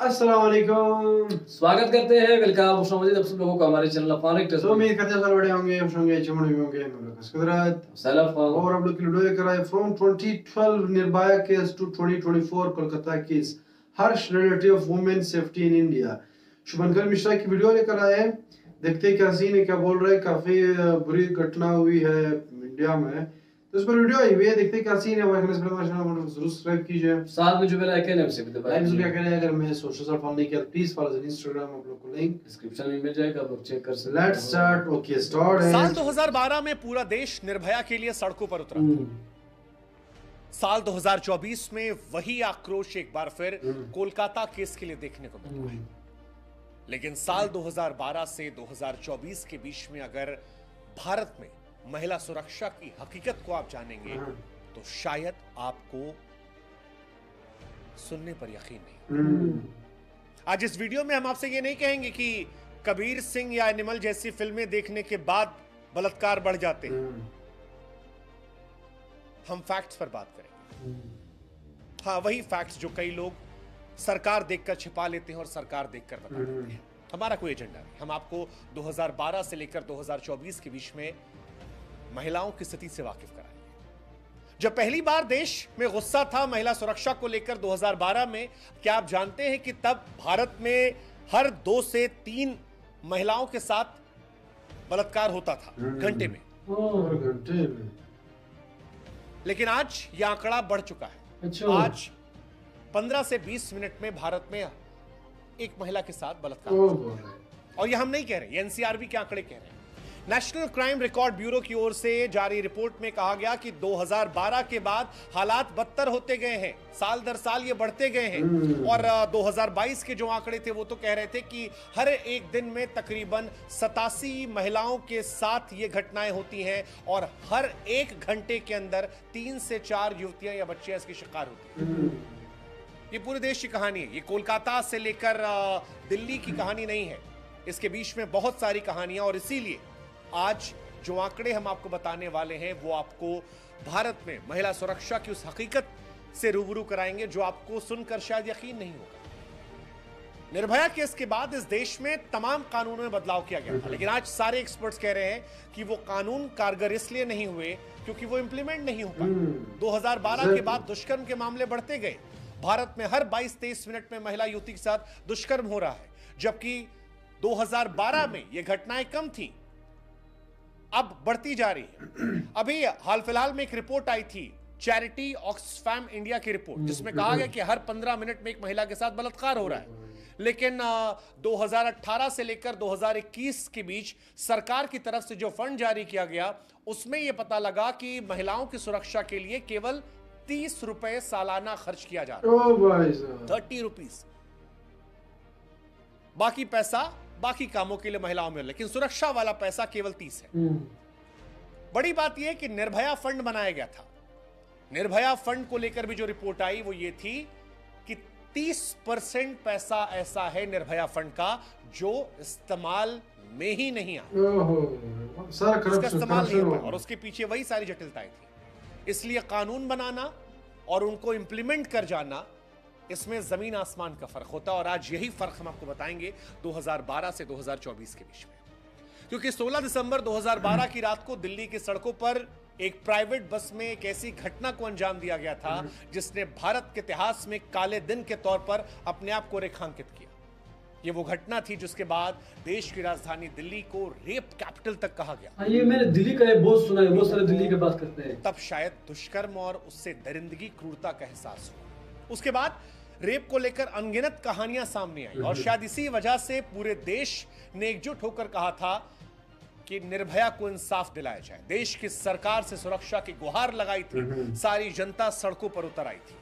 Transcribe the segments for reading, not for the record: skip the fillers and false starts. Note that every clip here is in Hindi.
अस्सलाम वालेकुम, स्वागत करते हैं। वेलकम आप सब लोगों को हमारे चैनल अफानिक तो उम्मीद करते हैं सब बड़े होंगे, खुश होंगे, अच्छे होंगे। सलाफ और हम लोग की वीडियो लेकर आए from 2012 Nirbhaya case to 2024 Kolkata case, harsh relative women safety in India. Shubhankar Mishra की वीडियो लेकर आए हैं। देखते हैं क्या सीन है, क्या बोल रहे हैं। काफी बुरी घटना हुई है इंडिया में, तो इस पर वीडियो आई हुई है। देखते हैं क्या सीन है। हमारे चैनल पर जरूर सब्सक्राइब कीजिए। साथ में जो बेल आइकन है उसे भी दबाइए। लाइक भी करें। अगर मैं सोशल साइट फॉलो नहीं किया प्लीज फॉलो द इंस्टाग्राम, आप लोग को लिंक डिस्क्रिप्शन में मिल जाएगा, आप लोग चेक कर सकते हैं। Let's start. ओके स्टार्ट है। साल 2012 में पूरा देश निर्भया के लिए सड़कों पर उतरा। साल 2024 में वही आक्रोश एक बार फिर कोलकाता केस के लिए देखने को मिल रहा है। लेकिन साल 2012 से 2024 के बीच में अगर भारत में महिला सुरक्षा की हकीकत को आप जानेंगे तो शायद आपको सुनने पर यकीन नहीं। आज इस वीडियो में हम आपसे ये नहीं कहेंगे कि कबीर सिंह या एनिमल जैसी फिल्में देखने के बाद बलात्कार बढ़ जाते हैं। हम फैक्ट्स पर बात करेंगे। हाँ, वही फैक्ट्स जो कई लोग सरकार देखकर छिपा लेते हैं और सरकार देखकर बता देते हैं। हमारा कोई एजेंडा नहीं। हम आपको 2012 से लेकर 2024 के बीच में महिलाओं की स्थिति से वाकिफ कराएंगे। जब पहली बार देश में गुस्सा था महिला सुरक्षा को लेकर 2012 में, क्या आप जानते हैं कि तब भारत में हर 2 से 3 महिलाओं के साथ बलात्कार होता था घंटे में। लेकिन आज यह आंकड़ा बढ़ चुका है। आज 15 से 20 मिनट में भारत में एक महिला के साथ बलात्कार होता है। और यह हम नहीं कह रहे, एनसीआरबी के आंकड़े कह रहे हैं। नेशनल क्राइम रिकॉर्ड ब्यूरो की ओर से जारी रिपोर्ट में कहा गया कि 2012 के बाद हालात बदतर होते गए हैं, साल दर साल ये बढ़ते गए हैं। और 2022 के जो आंकड़े थे वो तो कह रहे थे कि हर एक दिन में तकरीबन 87 महिलाओं के साथ ये घटनाएं होती हैं और हर एक घंटे के अंदर 3 से 4 युवतियां या बच्चियां इसकी शिकार होती हैं। ये पूरे देश की कहानी है। ये कोलकाता से लेकर दिल्ली की कहानी नहीं है। इसके बीच में बहुत सारी कहानियां, और इसीलिए आज जो आंकड़े हम आपको बताने वाले हैं वो आपको भारत में महिला सुरक्षा की उस हकीकत से रूबरू कराएंगे जो आपको सुनकर शायद यकीन नहीं होगा। निर्भया केस के बाद इस देश में तमाम कानूनों में बदलाव किया गया था, लेकिन आज सारे एक्सपर्ट्स कह रहे हैं कि वो कानून कारगर इसलिए नहीं हुए क्योंकि वो इंप्लीमेंट नहीं हो पाए। 2012 के बाद दुष्कर्म के मामले बढ़ते गए। भारत में हर 22-23 मिनट में महिला युवती के साथ दुष्कर्म हो रहा है, जबकि 2012 में यह घटनाएं कम थी, अब बढ़ती जा रही है। अभी हाल फिलहाल में एक रिपोर्ट आई थी, चैरिटी ऑक्सफैम इंडिया की रिपोर्ट, जिसमें कहा गया कि हर 15 मिनट में एक महिला के साथ बलात्कार हो रहा है। लेकिन 2018 से लेकर 2021 के बीच सरकार की तरफ से जो फंड जारी किया गया उसमें यह पता लगा कि महिलाओं की सुरक्षा के लिए केवल 30 रुपए सालाना खर्च किया जा रहा है। 30 रुपीज। बाकी पैसा बाकी कामों के लिए महिलाओं में, लेकिन सुरक्षा वाला पैसा केवल 30 है। बड़ी बात यह है कि निर्भया फंड बनाया गया था। निर्भया फंड को लेकर भी जो रिपोर्ट आई वो ये थी कि 30% पैसा ऐसा है निर्भया फंड का जो इस्तेमाल में ही नहीं आया, इसका इस्तेमाल नहीं हुआ, और उसके पीछे वही सारी जटिलताएं थी। इसलिए कानून बनाना और उनको इंप्लीमेंट कर जाना, इसमें जमीन आसमान का फर्क होता है। और आज यही फर्क हम आपको बताएंगे 2012 से 2024 के बीच में, क्योंकि 16 दिसंबर 2012 की रात को दिल्ली की सड़कों पर एक प्राइवेट बस में एक ऐसी घटना को अंजाम दिया गया था जिसने भारत के इतिहास में काले दिन के तौर पर अपने आप को रेखांकित किया। ये वो घटना थी जिसके बाद देश की राजधानी दिल्ली को रेप कैपिटल तक कहा गया। ये मैंने दिल्ली का बहुत सुना है, बहुत सारे दिल्ली की बात करते हैं। तब शायद दुष्कर्म और उससे दरिंदगी, क्रूरता का एहसास हुआ। उसके बाद रेप को लेकर अनगिनत कहानियां सामने आई और शायद इसी वजह से पूरे देश ने एकजुट होकर कहा था कि निर्भया को इंसाफ दिलाया जाए। देश की सरकार से सुरक्षा की गुहार लगाई थी, सारी जनता सड़कों पर उतर आई थी।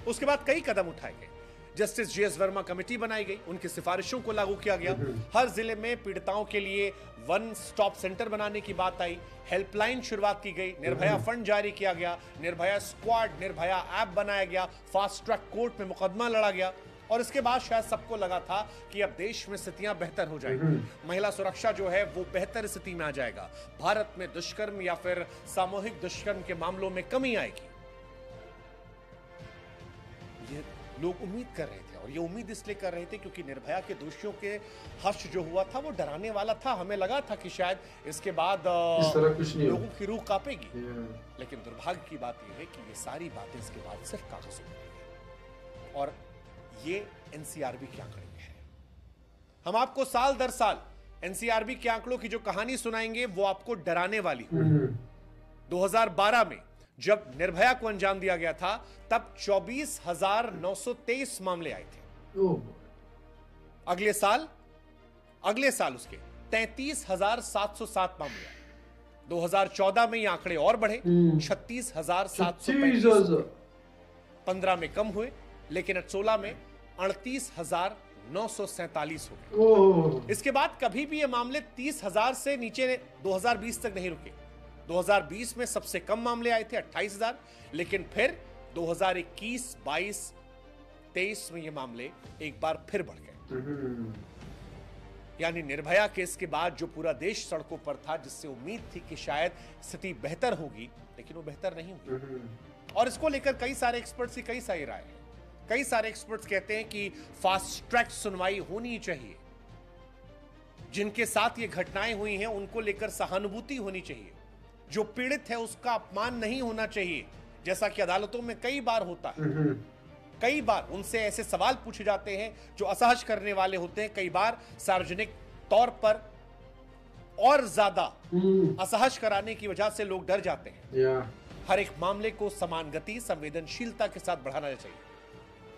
उसके बाद कई कदम उठाए गए। जस्टिस जीएस वर्मा कमेटी बनाई गई, उनकी सिफारिशों को लागू किया गया। हर जिले में पीड़िताओं के लिए वन स्टॉप सेंटर बनाने की बात आई, हेल्पलाइन शुरुआत की गई, निर्भया फंड जारी किया गया, निर्भया स्क्वाड, निर्भया ऐप बनाया गया, फास्ट ट्रैक कोर्ट में मुकदमा लड़ा गया। और इसके बाद शायद सबको लगा था कि अब देश में स्थितियां बेहतर हो जाएंगी, महिला सुरक्षा जो है वो बेहतर स्थिति में आ जाएगा, भारत में दुष्कर्म या फिर सामूहिक दुष्कर्म के मामलों में कमी आएगी। ये लोग उम्मीद कर रहे थे, और ये उम्मीद इसलिए कर रहे थे क्योंकि निर्भया के दोषियों के हर्ष जो हुआ था वो डराने वाला था। हमें लगा था कि शायद इसके बाद लोगों की रूह कांपेगी, लेकिन दुर्भाग्य की बात यह है कि ये सारी बातें इसके बाद सिर्फ कागजों में रह गई। और ये एनसीआरबी के आंकड़े में है। हम आपको साल दर साल एनसीआरबी के आंकड़ों की जो कहानी सुनाएंगे वो आपको डराने वाली। 2012 में जब निर्भया को अंजाम दिया गया था तब 24,923 मामले आए थे। अगले साल उसके 33,707 मामले आए। 2014 में ये आंकड़े और बढ़े, 36,735। 15 में कम हुए, लेकिन 16 में 38,947 हो गए। इसके बाद कभी भी ये मामले 30,000 से नीचे 2020 तक नहीं रुके। 2020 में सबसे कम मामले आए थे 28,000, लेकिन फिर 2021, 22, 23 में ये मामले एक बार फिर बढ़ गए। यानी निर्भया केस के बाद जो पूरा देश सड़कों पर था, जिससे उम्मीद थी कि शायद स्थिति बेहतर होगी, लेकिन वो बेहतर नहीं हुई। और इसको लेकर कई सारे एक्सपर्ट्स की कई सारी राय है। कई सारे एक्सपर्ट्स कहते हैं कि फास्ट ट्रैक सुनवाई होनी चाहिए। जिनके साथ ये घटनाएं हुई हैं उनको लेकर सहानुभूति होनी चाहिए। जो पीड़ित है उसका अपमान नहीं होना चाहिए, जैसा कि अदालतों में कई बार होता है। कई बार उनसे ऐसे सवाल पूछे जाते हैं जो असहज करने वाले होते हैं। कई बार सार्वजनिक तौर पर और ज्यादा असहज कराने की वजह से लोग डर जाते हैं। हर एक मामले को समान गति, संवेदनशीलता के साथ बढ़ाना चाहिए।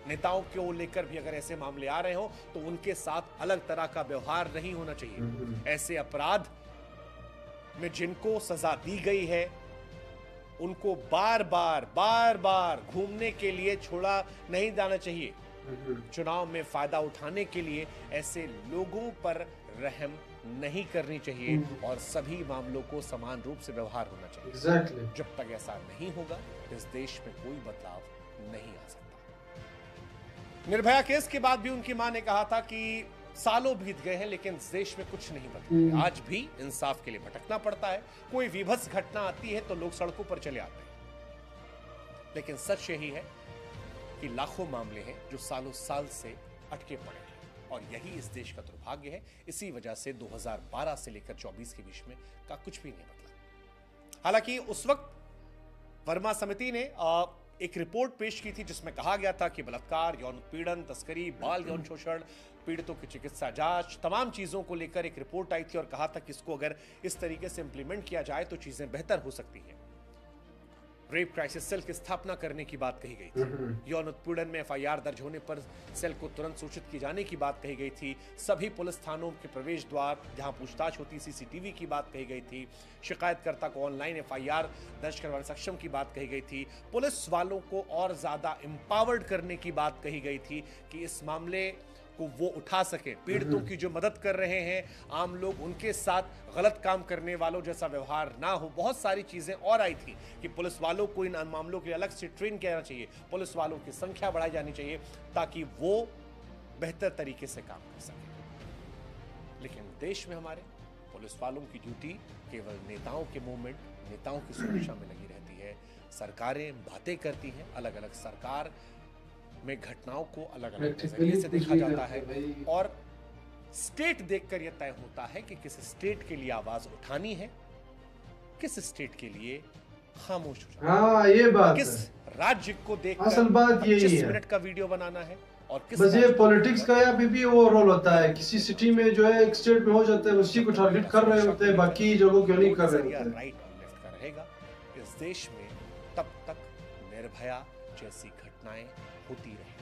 नेताओं को लेकर भी अगर ऐसे मामले आ रहे हो तो उनके साथ अलग तरह का व्यवहार नहीं होना चाहिए। ऐसे अपराध में जिनको सजा दी गई है उनको बार बार घूमने के लिए छोड़ा नहीं जाना चाहिए। चुनाव में फायदा उठाने के लिए ऐसे लोगों पर रहम नहीं करनी चाहिए और सभी मामलों को समान रूप से व्यवहार होना चाहिए। जब तक ऐसा नहीं होगा इस देश में कोई बदलाव नहीं आ सकता। निर्भया केस के बाद भी उनकी मां ने कहा था कि सालों बीत गए हैं लेकिन देश में कुछ नहीं बदला। आज भी इंसाफ के लिए भटकना पड़ता है। कोई विभत्स घटना आती है तो लोग सड़कों पर चले आते हैं, लेकिन सच यही है कि लाखों मामले हैं जो सालों साल से अटके पड़े हैं और यही इस देश का दुर्भाग्य है। इसी वजह से 2012 से लेकर 24 के बीच में का कुछ भी नहीं बदला। हालांकि उस वक्त वर्मा समिति ने एक रिपोर्ट पेश की थी जिसमें कहा गया था कि बलात्कार, यौन उत्पीड़न, तस्करी, बाल यौन शोषण, पीड़ितों की चिकित्सा जांच, तमाम चीजों को लेकर एक रिपोर्ट आई थी और कहा था कि इसको अगर इस तरीके से इंप्लीमेंट किया जाए तो चीजें बेहतर हो सकती हैं। रेप क्राइसिस सेल की स्थापना करने की बात कही गई थी। यौन उत्पीड़न में एफआईआर दर्ज होने पर सेल को तुरंत सूचित किए जाने की बात कही गई थी। सभी पुलिस थानों के प्रवेश द्वार जहां पूछताछ होती सीसीटीवी की बात कही गई थी। शिकायतकर्ता को ऑनलाइन एफआईआर दर्ज करवाने सक्षम की बात कही गई थी। पुलिस वालों को और ज्यादा एम्पावर्ड करने की बात कही गई थी कि इस मामले को वो उठा सके। पीड़ितों की जो मदद कर रहे हैं आम लोग, उनके साथ गलत काम करने वालों जैसा व्यवहार ना हो। बहुत सारी चीजें और आई थी कि पुलिस वालों को इन मामलों के लिए अलग से ट्रेन किया जाना चाहिए, पुलिस वालों की संख्या बढ़ाई जानी चाहिए ताकि वो बेहतर तरीके से काम कर सके। लेकिन देश में हमारे पुलिस वालों की ड्यूटी केवल नेताओं के मूवमेंट, नेताओं की सुरक्षा में लगी रहती है। सरकारें बातें करती हैं, अलग अलग सरकार में घटनाओं को अलग अलग नजरिए से देखा जाता है और स्टेट देखकर यह तय होता है कि किस स्टेट के लिए आवाज उठानी है, किस स्टेट के लिए खामोश हो जाना है। हाँ, ये बात किस राज्य को देखकर असल बात यही 25 है। मिनट का वीडियो बनाना है और किस बस ये पॉलिटिक्स का या भी वो रोल होता है। किसी सिटी में जो है एक स्टेट में हो जाता है उसी को टारगेट कर रहे होते हैं, बाकी जगहों क्यों नहीं कर रहे होते हैं। राइट और लेफ्ट का रहेगा इस देश में तब तक निर्भया जैसी घटनाएं होती रहे।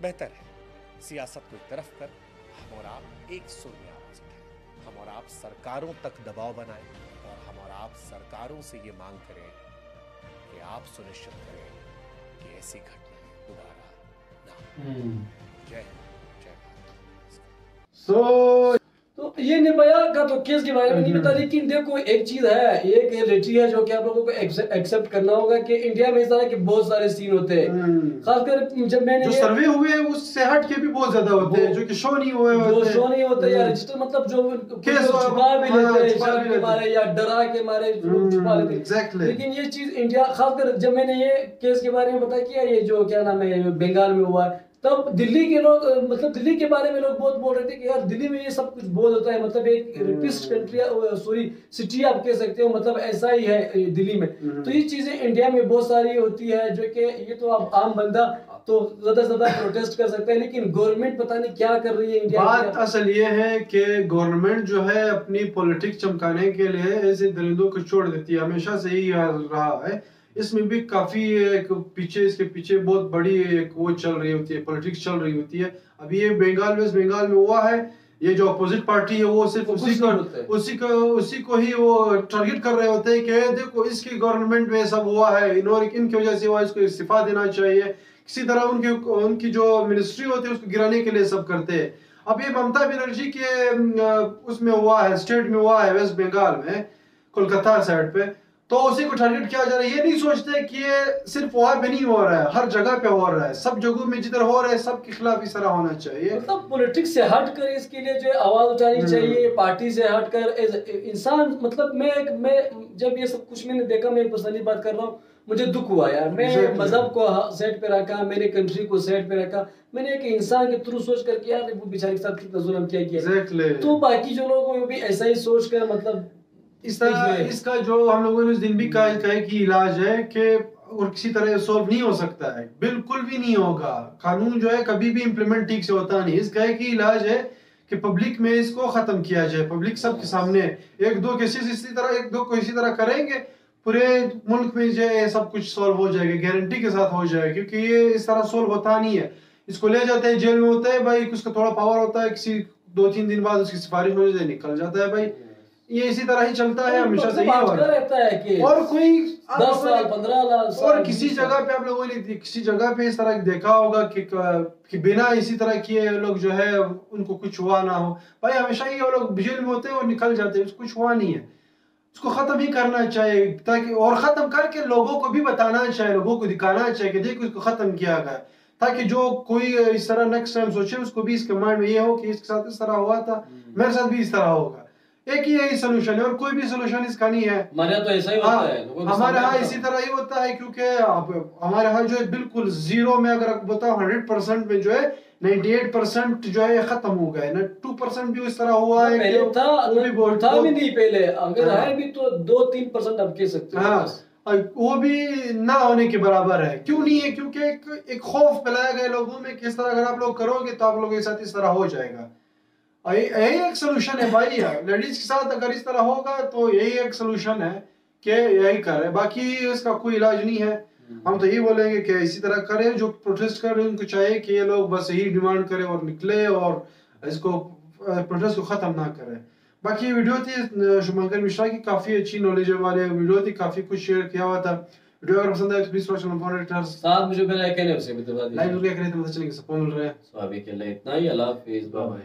बेहतर है सियासत को एक तरफ कर हम और आप एक सुर में आवाज उठाएं। हम और आप सरकारों तक दबाव बनाएं और हम और आप सरकारों से ये मांग करें कि आप सुनिश्चित करें कि ऐसी घटनाएं दोबारा ना हो। जय हिंद, जय भारत। तो ये निर्भया का तो केस के बारे में नहीं पता, लेकिन देखो एक चीज है, एक रियलिटी है जो कि आप लोगों को एक्सेप्ट करना होगा कि इंडिया में इस तरह के बहुत सारे सीन होते हैं, खासकर जब मैंने जो सर्वे हुए उससे हट के भी बहुत ज्यादा होते हैं जो कि शो नहीं हुए होते, जो शो नहीं होते या रजिस्टर, मतलब जो छुपा भी लेते हैं शर्म के मारे या डरा के मारे छुपा लेते हैं। लेकिन ये चीज इंडिया, खासकर जब मैंने ये केस के बारे में पता किया, ये जो क्या नाम है बंगाल में हुआ, तब दिल्ली के लोग, मतलब दिल्ली के बारे में लोग बहुत बोल रहे थे कि यार दिल्ली में ये सब कुछ बहुत होता है, मतलब एक रेपिस्ट कंट्री, सॉरी सिटी आप कह सकते हो, मतलब ऐसा ही है दिल्ली में। तो ये चीजें इंडिया में बहुत सारी होती है जो कि ये तो अब आम बंदा तो ज्यादा से ज्यादा प्रोटेस्ट कर सकता है, लेकिन गवर्नमेंट पता नहीं क्या कर रही है इंडिया। बात असल ये है कि गवर्नमेंट जो है अपनी पॉलिटिक्स चमकाने के लिए ऐसे दरिंदों को छोड़ देती है, हमेशा से ही रहा है। इसमें भी काफी एक पीछे, इसके पीछे बहुत बड़ी एक वो चल रही होती है, पॉलिटिक्स चल रही होती है। अभी ये बंगाल, वेस्ट बंगाल में हुआ है, ये जो अपोजिट पार्टी है वो सिर्फ उसी को ही वो टारगेट कर रहे होते हैं कि देखो इसकी गवर्नमेंट में सब हुआ है, इन्होंने इनकी वजह से हुआ, इसको इस्तीफा देना चाहिए। किसी तरह उनकी जो मिनिस्ट्री होती है उसको गिराने के लिए सब करते हैं। अब ये ममता बनर्जी के उसमें हुआ है, स्टेट में हुआ है, वेस्ट बंगाल में, कोलकाता साइड पे, तो उसी को टारगेट किया जा रहा है। ये नहीं सोचते कि ये सिर्फ वहां पे नहीं हो रहा है, हर जगह पे हो रहा है, सब जगहों में जिधर हो रहा है सबके खिलाफ इस तरह होना चाहिए। मतलब पॉलिटिक्स से हटकर इसके लिए जो आवाज उठानी चाहिए, पार्टी से हटकर इंसान। मतलब मैं जब ये सब कुछ मैंने देखा, मैं पर्सनली बात कर रहा हूँ, मुझे दुख हुआ यार। मैं मजहब को सेट पे रखा, मेरे कंट्री को सेट पे रखा, मैंने एक इंसान के थ्रू सोच करके यार वो बेचारे के साथ कितना जुल्म किया। तो बाकी जो लोगों को भी ऐसा ही सोच कर, मतलब इस तरह इसका जो हम लोगों ने उस दिन भी कहा कि इलाज है कि और किसी तरह सोल्व नहीं हो सकता है, बिल्कुल भी नहीं होगा। कानून जो है कभी भी इम्प्लीमेंट ठीक से होता नहीं। इसका एक ही इलाज है कि पब्लिक में इसको खत्म किया जाए, पब्लिक सबके सामने एक दो केसेस इसी तरह करेंगे, पूरे मुल्क में जो है सब कुछ सॉल्व हो जाएगा, गारंटी के साथ हो जाएगा। क्योंकि ये इस तरह सॉल्व होता नहीं है। इसको ले जाते हैं जेल में, होता है भाई, उसका थोड़ा पावर होता है, किसी 2-3 दिन बाद उसकी सिफारिश हो जाती है, निकल जाता है भाई। ये इसी तरह ही चलता है, हमेशा से यही हो रहता है कि और कोई 10 साल 15 साल और किसी जगह पे आप लोगों ने किसी जगह पे इस तरह देखा होगा कि बिना इसी तरह किए लोग जो है उनको कुछ हुआ ना हो। भाई हमेशा ही वो लोग जेल में होते हैं और निकल जाते हैं, कुछ हुआ नहीं है। उसको खत्म ही करना चाहिए, ताकि और खत्म करके लोगों को भी बताना चाहिए, लोगों को दिखाना चाहिए कि देखो इसको खत्म किया गया, ताकि जो कोई इस तरह नेक्स्ट टाइम सोचे उसको भी इसके माइंड में ये हो कि इसके साथ इस तरह हुआ था, मेरे साथ भी इस तरह होगा। एक ही यही सोल्यूशन है और कोई भी सोल्यूशन इसका नहीं है। हमारे यहाँ तो ऐसा ही होता है, हमारे यहाँ इसी तरह ही होता है। क्योंकि हमारे यहाँ जो है बिल्कुल जीरो में, अगर आपको बताओ 100% में जो है 98% जो है खत्म हो गए ना, 2% भी इस तरह हुआ है। पहले था भी नहीं पहले, अगर है भी तो 2-3% आप कह सकते हो। हाँ, वो भी ना होने के बराबर है। क्यों नहीं है? क्योंकि एक खौफ फैलाया गया लोगों में कि इस तरह अगर आप लोग करोगे तो आप लोगों के साथ इस तरह हो जाएगा। यही एक सोल्यूशन है भाई। लेडीज के साथ अगर इस तरह होगा तो यही एक सोल्यूशन है कि यही करे, बाकी इसका कोई इलाज नहीं है। हम तो यही बोलेंगे कि इसी तरह करें। जो प्रोटेस्ट कर रहे हैं उनको चाहिए कि ये लोग बस यही डिमांड करें और निकले और इसको प्रोटेस्ट को खत्म ना करें। बाकी ये वीडियो थी शुभंकर मिश्रा की, काफी अच्छी नॉलेज वाले वीडियो थी, काफी कुछ शेयर किया हुआ था। वीडियो अगर पसंद आए तो प्लीज साथ मुझे लाइक करने से भी दबा दीजिए। लाइक करके तो चलेंगे, सपोर्ट मिल रहा है। तो अभी के लिए इतना ही, अल्लाह हाफिज़, बाय बाय।